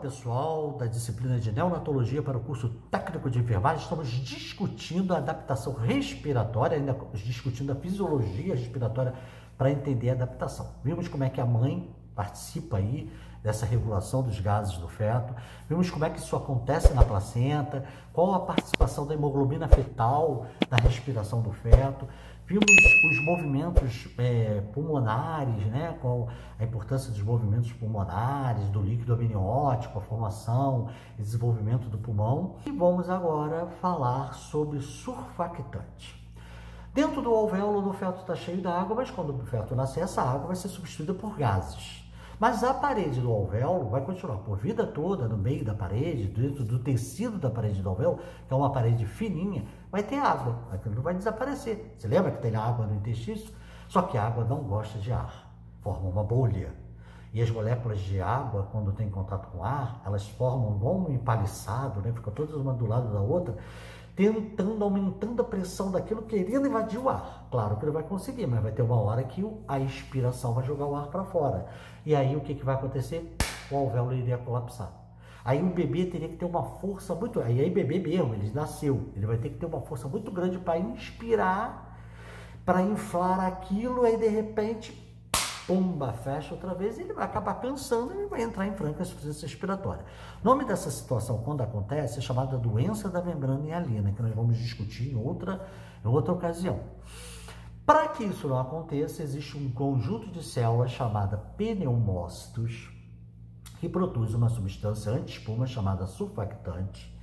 pessoal da disciplina de neonatologia para o curso técnico de enfermagem. Estamos discutindo a adaptação respiratória, ainda discutindo a fisiologia respiratória para entender a adaptação. Vimos como é que a mãe participa aí dessa regulação dos gases do feto, vimos como é que isso acontece na placenta, qual a participação da hemoglobina fetal na respiração do feto, vimos os movimentos pulmonares, né? Qual a importância dos movimentos pulmonares, do líquido amniótico, a formação e desenvolvimento do pulmão. E vamos agora falar sobre surfactante. Dentro do alvéolo do feto está cheio de água, mas quando o feto nascer, essa água vai ser substituída por gases. Mas a parede do alvéolo vai continuar por vida toda no meio da parede, dentro do tecido da parede do alvéolo, que é uma parede fininha, vai ter água, aquilo não vai desaparecer. Você lembra que tem água no intestino? Só que a água não gosta de ar, forma uma bolha. E as moléculas de água, quando tem contato com ar, elas formam igual um empaliçado, né? Ficam todas uma do lado da outra, aumentando a pressão daquilo, querendo invadir o ar. Claro que ele vai conseguir, mas vai ter uma hora que a expiração vai jogar o ar para fora. E aí o que vai acontecer? O alvéolo iria colapsar. Aí o bebê teria que ter uma força muito... Aí bebê mesmo, ele nasceu. Ele vai ter que ter uma força muito grande para inspirar, para inflar aquilo, aí de repente... Pumba, fecha outra vez, ele vai acabar cansando e vai entrar em franca insuficiência respiratória. O nome dessa situação, quando acontece, é chamada doença da membrana hialina, que nós vamos discutir em outra ocasião. Para que isso não aconteça, existe um conjunto de células chamada pneumócitos, que produz uma substância anti-espuma chamada surfactante,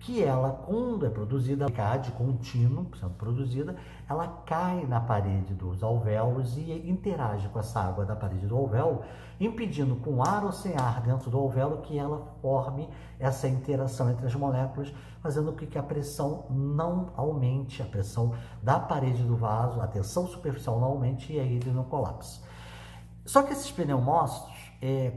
que ela, quando é produzida, de contínuo, sendo produzida, ela cai na parede dos alvéolos e interage com essa água da parede do alvéolo, impedindo com ar ou sem ar dentro do alvéolo que ela forme essa interação entre as moléculas, fazendo com que a pressão não aumente, a pressão da parede do vaso, a tensão superficial não aumente e aí ele não colapse. Só que esses pneumócitos,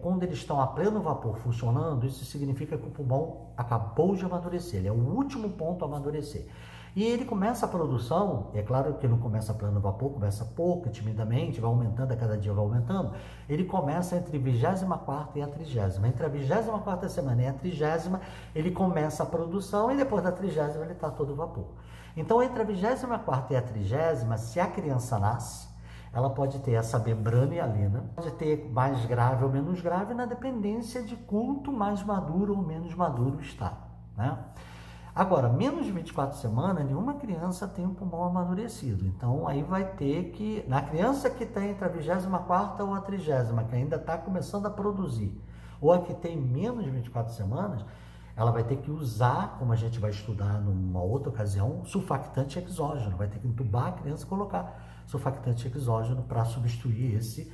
quando eles estão a pleno vapor funcionando, isso significa que o pulmão acabou de amadurecer, ele é o último ponto a amadurecer. E ele começa a produção, é claro que não começa a pleno vapor, começa pouco, timidamente, vai aumentando, a cada dia vai aumentando. Ele começa entre a 24ª e a 30ª. Entre a 24ª semana e a 30ª, ele começa a produção e depois da 30ª ele está todo vapor. Então, entre a 24ª e a 30ª, se a criança nasce, ela pode ter essa membrana hialina, pode ter mais grave ou menos grave na dependência de quanto mais maduro ou menos maduro está, né? Agora, menos de 24 semanas, nenhuma criança tem um pulmão amadurecido. Então, aí vai ter que, na criança que tem entre a 24ª ou a 30ª, que ainda está começando a produzir, ou a que tem menos de 24 semanas, ela vai ter que usar, como a gente vai estudar numa outra ocasião, surfactante exógeno. Vai ter que entubar a criança e colocar surfactante exógeno para substituir esse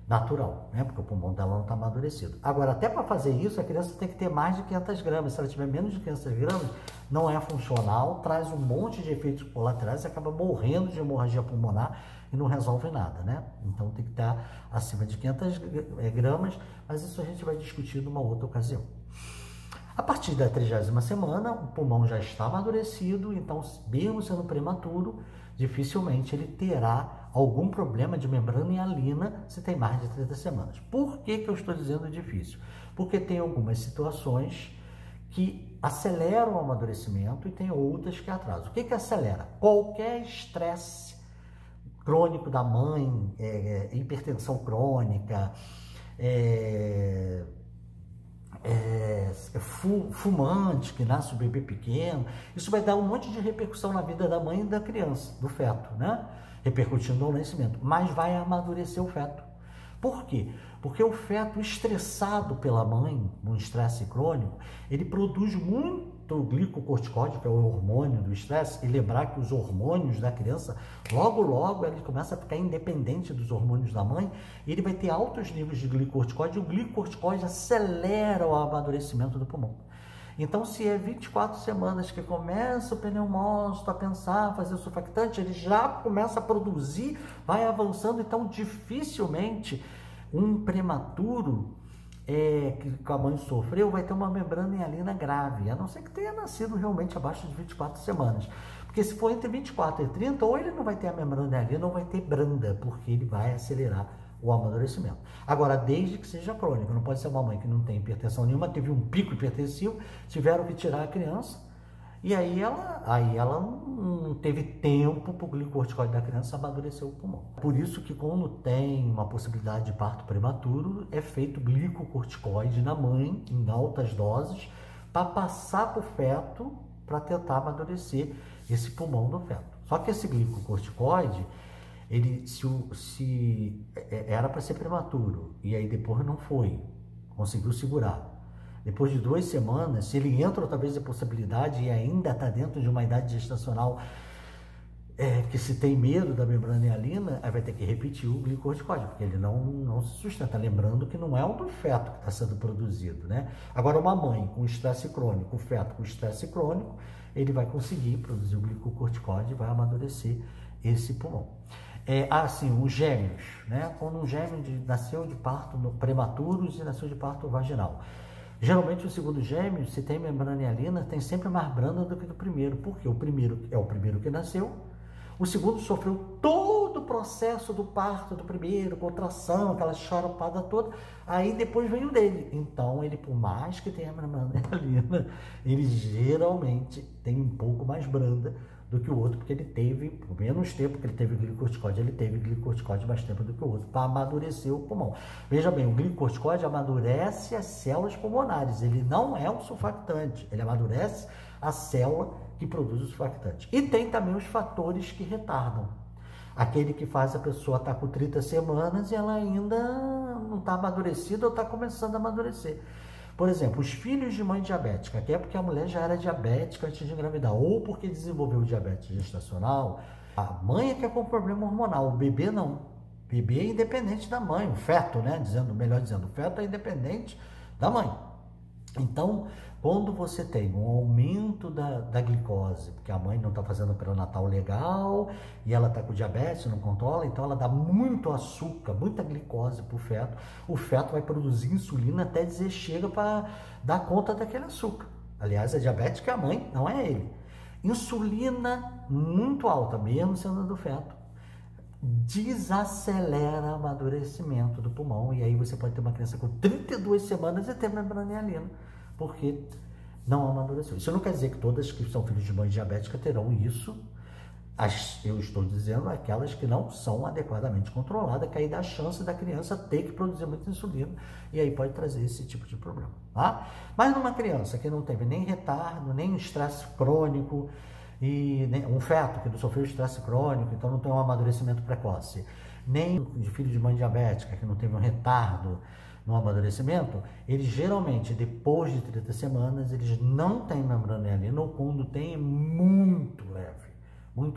natural, né? Porque o pulmão dela não está amadurecido. Agora, até para fazer isso, a criança tem que ter mais de 500 gramas. Se ela tiver menos de 500 gramas, não é funcional, traz um monte de efeitos colaterais e acaba morrendo de hemorragia pulmonar e não resolve nada, né? Então, tem que estar acima de 500 gramas, mas isso a gente vai discutir numa outra ocasião. A partir da 30ª semana, o pulmão já está amadurecido, então, mesmo sendo prematuro, dificilmente ele terá algum problema de membrana hialina se tem mais de 30 semanas. Por que eu estou dizendo difícil? Porque tem algumas situações que aceleram o amadurecimento e tem outras que atrasam. O que acelera? Qualquer estresse crônico da mãe, hipertensão crônica, fumante, que nasce o bebê pequeno, isso vai dar um monte de repercussão na vida da mãe e da criança, do feto, né? Repercutindo no nascimento, mas vai amadurecer o feto. Por quê? Porque o feto estressado pela mãe, um estresse crônico, ele produz muito glicocorticóide, que é o hormônio do estresse, e lembrar que os hormônios da criança, logo ele começa a ficar independente dos hormônios da mãe, e ele vai ter altos níveis de glicocorticóide, e o glicocorticóide acelera o amadurecimento do pulmão. Então, se é 24 semanas que começa o pneumócito a pensar, a fazer o surfactante, ele já começa a produzir, vai avançando, então dificilmente um prematuro que a mãe sofreu vai ter uma membrana hialina grave, a não ser que tenha nascido realmente abaixo de 24 semanas. Porque se for entre 24 e 30, ou ele não vai ter a membrana hialina ou vai ter branda, porque ele vai acelerar o amadurecimento. Agora, desde que seja crônico, não pode ser uma mãe que não tem hipertensão nenhuma, teve um pico hipertensivo, tiveram que tirar a criança, e aí ela não teve tempo para o glicorticoide da criança amadurecer o pulmão. Por isso que quando tem uma possibilidade de parto prematuro, é feito glicocorticoide na mãe, em altas doses, para passar para o feto, para tentar amadurecer esse pulmão do feto. Só que esse glicocorticoide, ele era para ser prematuro, e aí depois não foi, conseguiu segurar. Depois de 2 semanas, se ele entra outra vez a possibilidade e ainda está dentro de uma idade gestacional que se tem medo da membrana hialina, aí vai ter que repetir o glicorticoide, porque ele não se sustenta. Lembrando que não é o do feto que está sendo produzido, né? Agora, uma mãe com estresse crônico, o feto com estresse crônico, ele vai conseguir produzir o glicocorticoide e vai amadurecer esse pulmão. Assim, os gêmeos, né? Quando um gêmeo nasceu de parto prematuros e nasceu de parto vaginal. Geralmente o segundo gêmeo, se tem membrana hialina, tem sempre mais branda do que do primeiro, porque o primeiro é o primeiro que nasceu, o segundo sofreu todo o processo do parto do primeiro, contração, aquela charopada toda, aí depois vem o dele. Então, ele, por mais que tenha membrana hialina, ele geralmente tem um pouco mais branda do que o outro, porque ele teve, por menos tempo que ele teve glicorticoide, ele teve glicorticoide mais tempo do que o outro, para amadurecer o pulmão. Veja bem, o glicorticoide amadurece as células pulmonares, ele não é um surfactante, ele amadurece a célula que produz o surfactante. E tem também os fatores que retardam. Aquele que faz a pessoa estar com 30 semanas e ela ainda não está amadurecida ou está começando a amadurecer. Por exemplo, os filhos de mãe diabética, que é porque a mulher já era diabética antes de engravidar, ou porque desenvolveu diabetes gestacional, a mãe é que é com problema hormonal, o bebê não. O bebê é independente da mãe, o feto, né? Melhor dizendo, o feto é independente da mãe. Então, quando você tem um aumento da glicose, porque a mãe não está fazendo o pré-natal legal e ela está com diabetes, não controla, então ela dá muito açúcar, muita glicose para o feto vai produzir insulina até dizer chega para dar conta daquele açúcar. Aliás, a diabética é a mãe, não é ele. Insulina muito alta, mesmo sendo do feto, desacelera o amadurecimento do pulmão, e aí você pode ter uma criança com 32 semanas e ter membrana hialina, porque não amadureceu. Isso não quer dizer que todas que são filhos de mãe diabética terão isso. Eu estou dizendo aquelas que não são adequadamente controladas, que aí dá a chance da criança ter que produzir muita insulina, e aí pode trazer esse tipo de problema, tá? Mas numa criança que não teve nem retardo, nem estresse crônico, e um feto que não sofreu estresse crônico, então não tem um amadurecimento precoce, nem de filho de mãe diabética que não teve um retardo no amadurecimento, eles geralmente, depois de 30 semanas, eles não têm membrana hialina, ou quando tem, é muito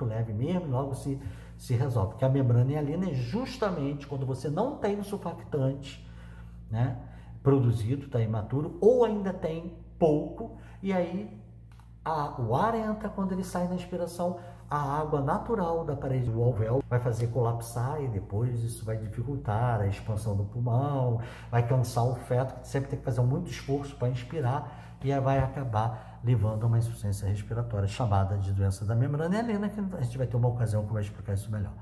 leve mesmo, e logo se resolve. Porque a membrana hialina é justamente quando você não tem o surfactante, né, produzido, está imaturo, ou ainda tem pouco, e aí o ar entra quando ele sai na inspiração, a água natural da parede do alvéolo vai fazer colapsar, e depois isso vai dificultar a expansão do pulmão, vai cansar o feto, que sempre tem que fazer muito esforço para inspirar, e aí vai acabar levando a uma insuficiência respiratória chamada de doença da membrana hialina, que a gente vai ter uma ocasião que vai explicar isso melhor.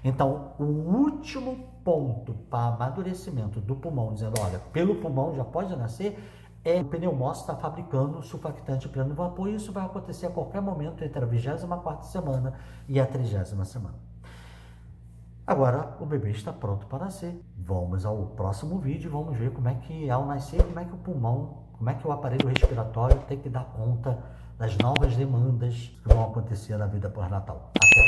Então, o último ponto para amadurecimento do pulmão, dizendo, olha, pelo pulmão já pode nascer, o pneumócito está fabricando surfactante pleno vapor, e isso vai acontecer a qualquer momento entre a 24ª semana e a 30ª semana. Agora, o bebê está pronto para nascer. Vamos ao próximo vídeo e vamos ver como é que, ao nascer, como é que o pulmão, como é que o aparelho respiratório tem que dar conta das novas demandas que vão acontecer na vida pós-natal. Até